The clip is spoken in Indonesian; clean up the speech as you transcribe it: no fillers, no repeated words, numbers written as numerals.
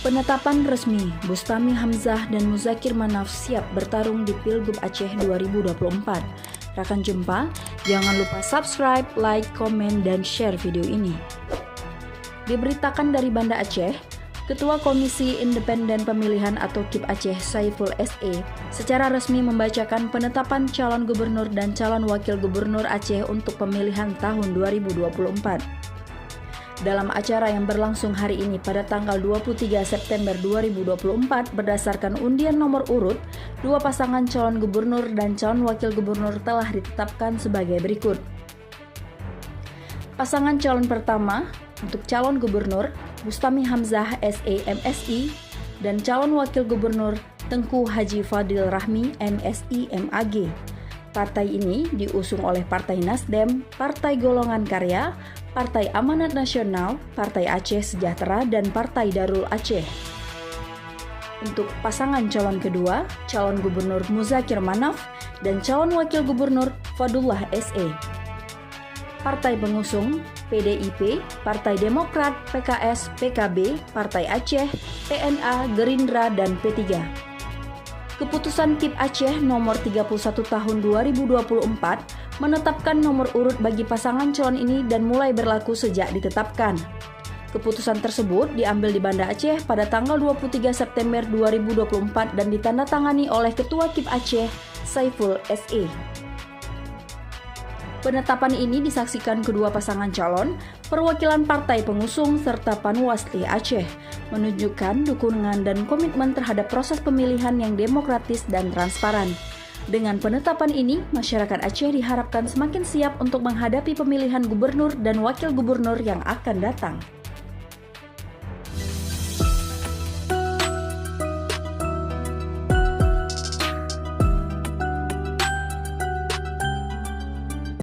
Penetapan resmi, Bustami Hamzah dan Muzakir Manaf siap bertarung di Pilgub Aceh 2024. Rekan jumpa, jangan lupa subscribe, like, komen, dan share video ini. Diberitakan dari Banda Aceh, Ketua Komisi Independen Pemilihan atau KIP Aceh Saiful SE secara resmi membacakan penetapan calon gubernur dan calon wakil gubernur Aceh untuk pemilihan tahun 2024. Dalam acara yang berlangsung hari ini pada tanggal 23 September 2024 berdasarkan undian nomor urut, dua pasangan calon gubernur dan calon wakil gubernur telah ditetapkan sebagai berikut. Pasangan calon pertama untuk calon gubernur Bustami Hamzah SE MSI dan calon wakil gubernur Tengku Haji Fadil Rahmi MSI MAG. Partai ini diusung oleh Partai Nasdem, Partai Golongan Karya, Partai Amanat Nasional, Partai Aceh Sejahtera, dan Partai Darul Aceh. Untuk pasangan calon kedua, calon gubernur Muzakir Manaf dan calon wakil gubernur Fadullah SE. Partai pengusung PDIP, Partai Demokrat, PKS, PKB, Partai Aceh, PNA, Gerindra, dan P3. Keputusan KIP Aceh nomor 31 tahun 2024 menetapkan nomor urut bagi pasangan calon ini dan mulai berlaku sejak ditetapkan. Keputusan tersebut diambil di Banda Aceh pada tanggal 23 September 2024 dan ditandatangani oleh Ketua KIP Aceh Saiful SE. Penetapan ini disaksikan kedua pasangan calon, perwakilan partai pengusung, serta Panwasli Aceh, menunjukkan dukungan dan komitmen terhadap proses pemilihan yang demokratis dan transparan. Dengan penetapan ini, masyarakat Aceh diharapkan semakin siap untuk menghadapi pemilihan gubernur dan wakil gubernur yang akan datang.